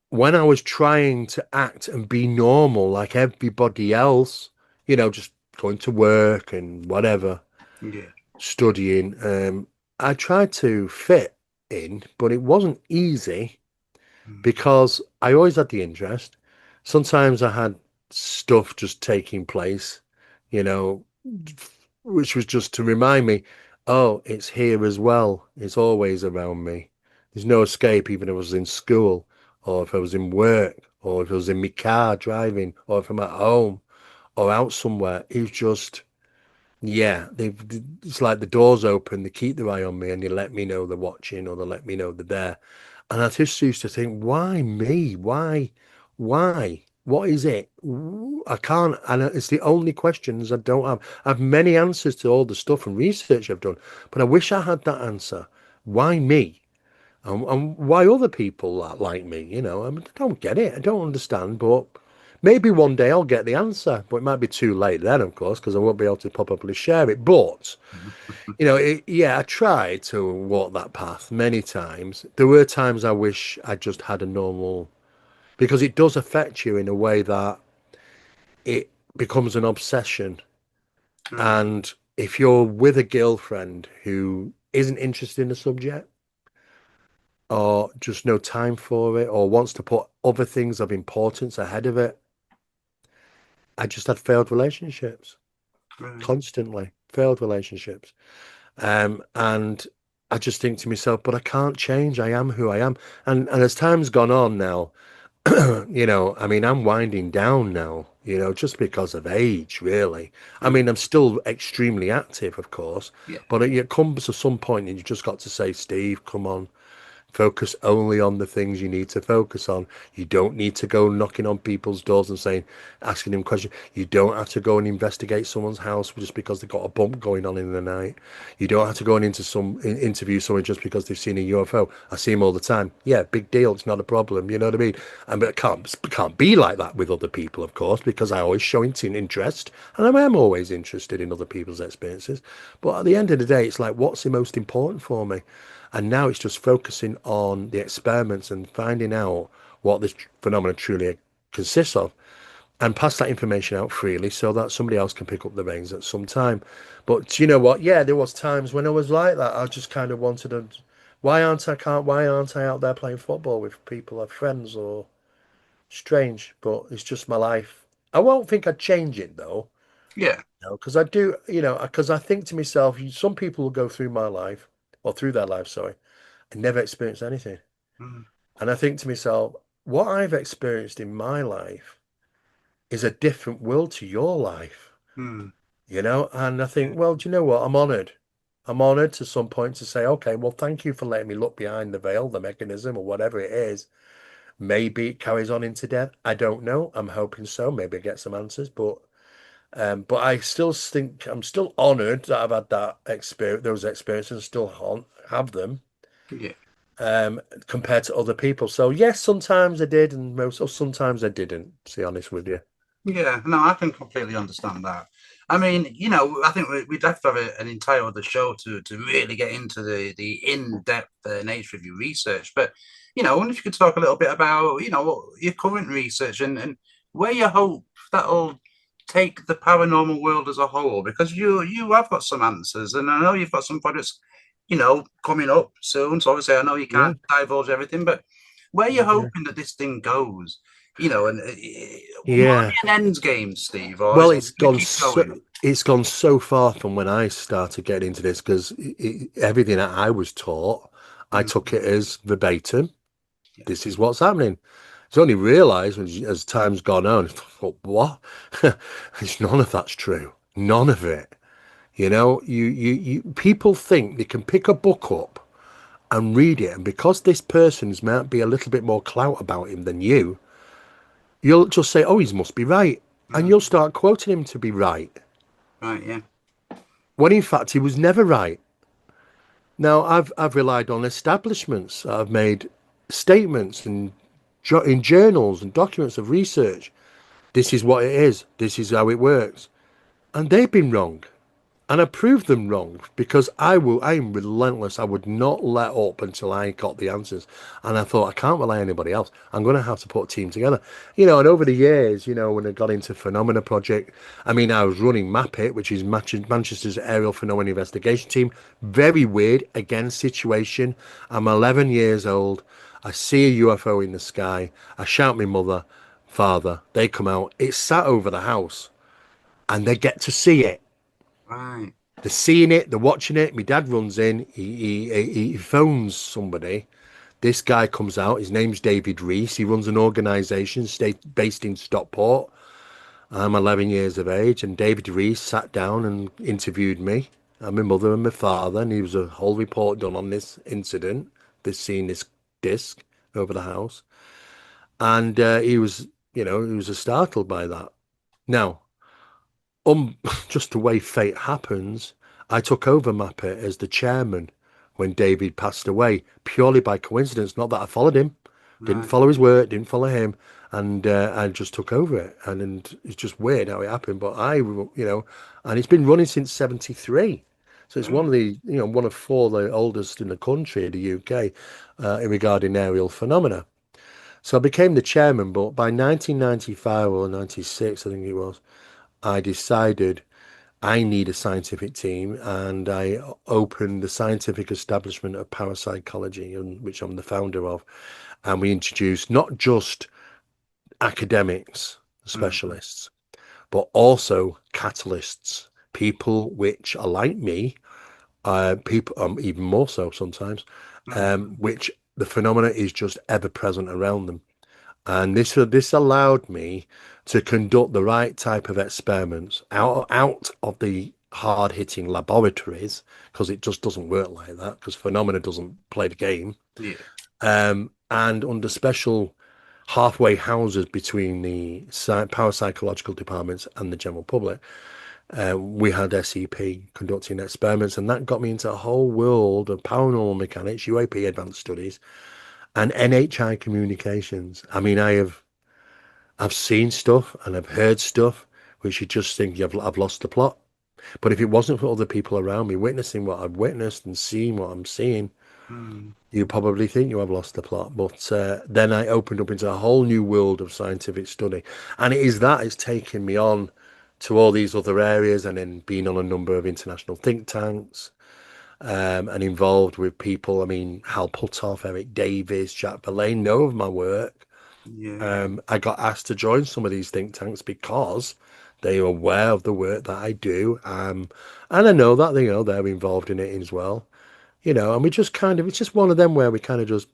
when I was trying to act and be normal like everybody else, just going to work and whatever, yeah. studying, I tried to fit in, but it wasn't easy Mm, because I always had the interest. Sometimes I had stuff just taking place, you know, which was just to remind me, oh, it's here as well. It's always around me. There's no escape, even if I was in school, or if I was in work, or if I was in my car driving, or if I'm at home or out somewhere. It was just, yeah, it's like the doors open, they keep their eye on me and they let me know they're watching or they let me know they're there. And I just used to think, why me? Why? Why? What is it? I can't, and it's the only questions I don't have. I have many answers to all the stuff and research I've done, but I wish I had that answer. Why me? And why other people are like me? I mean, I don't get it. I don't understand, but maybe one day I'll get the answer, but it might be too late then, of course, because I won't be able to probably share it. But yeah, I tried to walk that path many times. There were times I wish I just had a normal, because it does affect you in a way that it becomes an obsession. right. And if you're with a girlfriend who isn't interested in the subject or just no time for it or wants to put other things of importance ahead of it, I just had failed relationships Right. constantly, failed relationships. And I just think to myself, but I can't change. I am who I am. And as time's gone on now, I mean, I'm winding down now, just because of age, really. I Right. mean, I'm still extremely active, of course, Yeah. but it comes to some point and you just got to say, Steve, come on. Focus only on the things you need to focus on. You don't need to go knocking on people's doors and asking them questions. You don't have to go and investigate someone's house just because they've got a bump going on in the night. You don't have to go and interview someone just because they've seen a UFO. I see them all the time. Yeah, big deal. It's not a problem. You know what I mean? And but it can't be like that with other people, of course, because I always show interest, and I am always interested in other people's experiences. But at the end of the day, it's like, what's the most important for me? And now it's just focusing on the experiments and finding out what this phenomenon truly consists of and pass that information out freely so that somebody else can pick up the reins at some time. But you know what? Yeah, there was times when I was like that. I just kind of wanted to, why aren't I out there playing football with people or friends or strange, but it's just my life. I won't think I'd change it though, Yeah. because I do, because I think to myself, some people will go through my life or through their life, sorry, and never experience anything. Mm, And I think to myself, what I've experienced in my life is a different world to your life, mm, And I yeah. think, well, do you know what? I'm honored. I'm honored to some point to say, okay, well, thank you for letting me look behind the veil, the mechanism, or whatever it is. Maybe it carries on into death. I don't know. I'm hoping so. Maybe I get some answers, but I still think I'm still honored that I've had that experience, those experiences, and still have them. Yeah. Compared to other people. So yes, sometimes I did, and sometimes I didn't. To be honest with you. Yeah, no, I can completely understand that. I mean, I think we'd have to have an entire other show to really get into the in-depth nature of your research. But, I wonder if you could talk a little bit about, your current research and where you hope that'll take the paranormal world as a whole, because you have got some answers, and I know you've got some projects, coming up soon. So obviously, I know you Yeah, can't divulge everything, but where you yeah, hoping that this thing goes? And will yeah. it be an end game, Steve, or Well, is it going to keep going? it's gone so far from when I started getting into this because everything that I was taught, I took Mm, it as verbatim. yeah, This is what's happening. It's only realised as time's gone on, I thought, what? It's none of that's true. None of it. People think they can pick a book up and read it, and because this person's might be a little bit more clout about him than you, you'll just say, "Oh, he must be right," and you'll mm, start quoting him to be right, right, yeah, when in fact he was never right. Now, I've relied on establishments. I've made statements and in journals and documents of research. This is what it is. This is how it works, and they've been wrong. And I proved them wrong because I am relentless. I would not let up until I got the answers. And I thought, I can't rely on anybody else. I'm going to have to put a team together. And over the years, when I got into Phenomena Project, I mean, I was running Map It, which is Manchester's aerial phenomena investigation team. Very weird, again, situation. I'm 11 years old. I see a UFO in the sky. I shout my mother, father. They come out. It's sat over the house and they get to see it. right, They're seeing it, they're watching it. My dad runs in, he phones somebody. This guy comes out, his name's David Reese. He runs an organisation based in Stockport. I'm 11 years of age, and David Reese sat down and interviewed me and my mother and my father, and he was a whole report done on this incident, this seeing this disc over the house. And he was startled by that. Now, just the way fate happens, I took over Muppet as the chairman when David passed away, purely by coincidence. Not that I followed him, didn't right, follow his work, didn't follow him, and I just took over it. And it's just weird how it happened. But and it's been running since '73. So it's mm, one of four the oldest in the country, the UK, regarding aerial phenomena. So I became the chairman, but by 1995 or 96, I think it was, I decided I need a scientific team, and I opened the scientific establishment of parapsychology, which I'm the founder of. And we introduced not just academics, mm, specialists, but also catalysts, people which are like me, people even more so sometimes, mm, which the phenomena is just ever present around them. And this allowed me to conduct the right type of experiments out of the hard hitting laboratories, because it just doesn't work like that, because phenomena doesn't play the game, yeah, and under special halfway houses between the parapsychological departments and the general public. We had SEP conducting experiments, and that got me into a whole world of paranormal mechanics, UAP advanced studies, and NHI communications. I mean, I've seen stuff and I've heard stuff which you just think I've lost the plot. But if it wasn't for other people around me witnessing what I've witnessed and seeing what I'm seeing, mm, you probably think you have lost the plot. But then I opened up into a whole new world of scientific study. And it is that it's taken me on to all these other areas, and then being on a number of international think tanks, and involved with people. I mean, Hal Puthoff, Eric Davis, Jack Verlaine know of my work. yeah, I got asked to join some of these think tanks because they are aware of the work that I do, and I know that they're involved in it as well. And we just kind of it's just one of them where we kind of just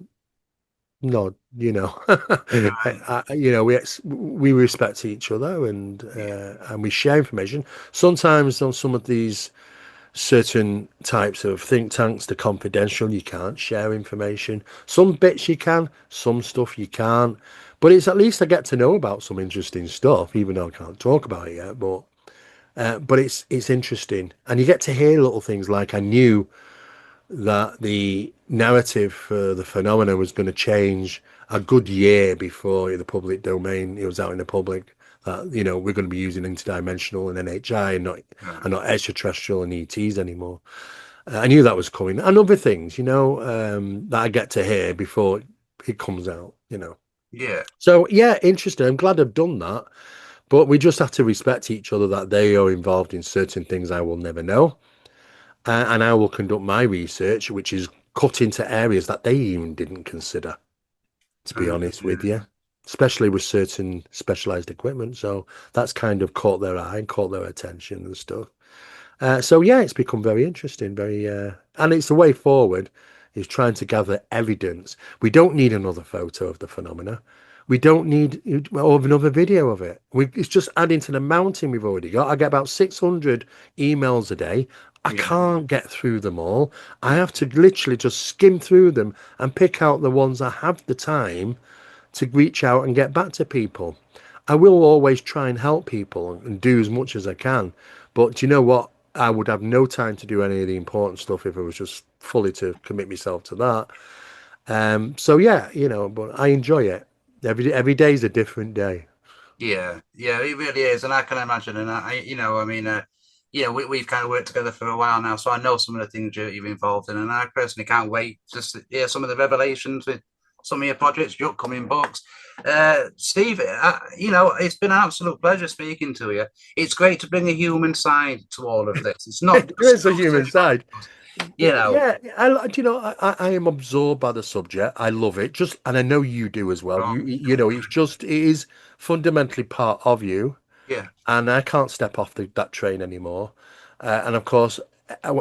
nod. right, We respect each other, yeah, and we share information. Sometimes on some of these certain types of think tanks, they're confidential. You can't share information. Some bits you can, some stuff you can't. But it's at least I get to know about some interesting stuff, even though I can't talk about it yet. But it's interesting, and you get to hear little things like I knew that the narrative for the phenomena was going to change a good year before the public domain. It was out in the public. that we're going to be using interdimensional and NHI Yeah. and not extraterrestrial and ETs anymore. I knew that was coming, and other things, that I get to hear before it comes out. Yeah. So yeah, interesting. I'm glad I've done that, but we just have to respect each other that they are involved in certain things I will never know, and I will conduct my research, which is cut into areas that they even didn't consider, to be honest with you, especially with certain specialized equipment. So that's kind of caught their eye and caught their attention and stuff. So yeah, it's become very interesting, and it's the way forward is trying to gather evidence. We don't need another photo of the phenomena. We don't need another video of it. It's just adding to the mountain we've already got. I get about 600 emails a day. I Yeah. can't get through them all. I have to literally just skim through them and pick out the ones I have the time to reach out and get back to people. I will always try and help people and do as much as I can. But do you know what? I would have no time to do any of the important stuff if I was just fully to commit myself to that. So yeah, but I enjoy it. Every day is a different day. Yeah, yeah, it really is, and I can imagine. And I mean, we've kind of worked together for a while now, so I know some of the things you're involved in, and I personally can't wait just to hear some of the revelations with some of your projects, your upcoming books. Steve, it's been an absolute pleasure speaking to you. It's great to bring a human side to all of this. It's not There just is a human ghosts side. and you know. Yeah, I am absorbed by the subject. I love it. Just, and I know you do as well. It is fundamentally part of you, Yeah, and I can't step off that train anymore. And of course,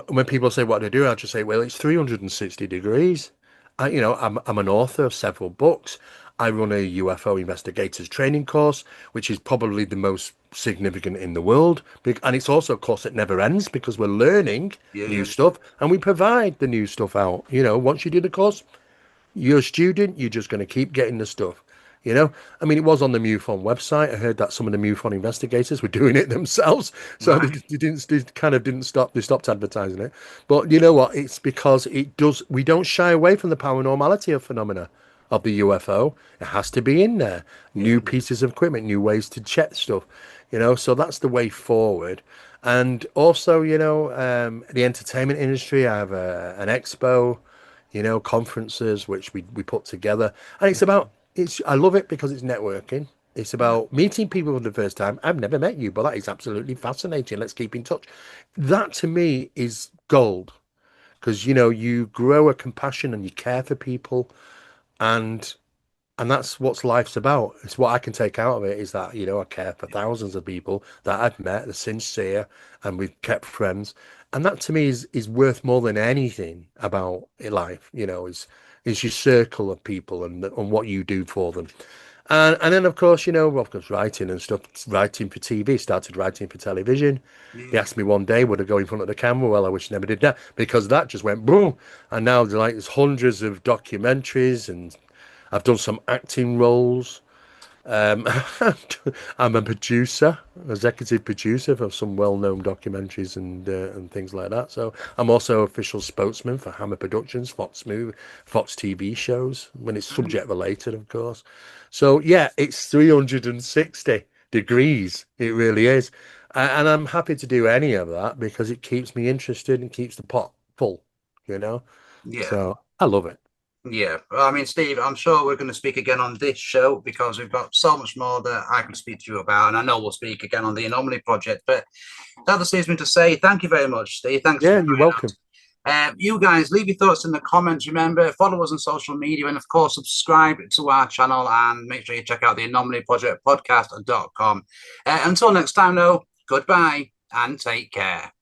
when people say what to do, I just say, well, it's 360 degrees. I'm an author of several books. I run a UFO investigators training course, which is probably the most significant in the world. And it's also a course that never ends because we're learning yeah, new yeah, stuff and we provide the new stuff out. Once you do the course, you're a student, you're just going to keep getting the stuff. You know, I mean, it was on the MUFON website. I heard that some of the MUFON investigators were doing it themselves, so they, right, they didn't, they kind of didn't stop. They stopped advertising it. But you know what? It's because it does. We don't shy away from the paranormality of phenomena of the UFO. It has to be in there. yeah, New pieces of equipment, new ways to check stuff. So that's the way forward. And also, the entertainment industry. I have an expo, conferences which we put together. And I love it because it's networking. It's yeah, about meeting people for the first time. I've never met you, but that is absolutely fascinating. Let's keep in touch. That to me is gold because you grow a compassion and you care for people, and that's what life's about. It's what I can take out of it is that, I care for thousands of people that I've met, they're sincere, and we've kept friends. And that to me is worth more than anything about life, is your circle of people and what you do for them. And then of course, well, of course, writing and stuff, writing for TV, started writing for television. They yeah. asked me one day, would I go in front of the camera? Well, I wish I never did that because that just went boom. And now there's hundreds of documentaries and I've done some acting roles. Um, I'm a producer, executive producer for some well-known documentaries and things like that. So I'm also official spokesman for Hammer Productions, Fox TV shows when it's subject related, of course. So yeah, it's 360 degrees. It really is, and I'm happy to do any of that because it keeps me interested and keeps the pot full. You know, Yeah. so I love it. Yeah, well, I mean, Steve, I'm sure we're going to speak again on this show because we've got so much more that I could speak to you about, and I know we'll speak again on the Anomaly Project. But that just leaves me to say thank you very much, Steve. Thanks for Yeah, you're joining welcome. us. You guys, leave your thoughts in the comments. Remember, follow us on social media, and of course, subscribe to our channel, and make sure you check out the Anomaly Project podcast.com. Until next time, though, goodbye and take care.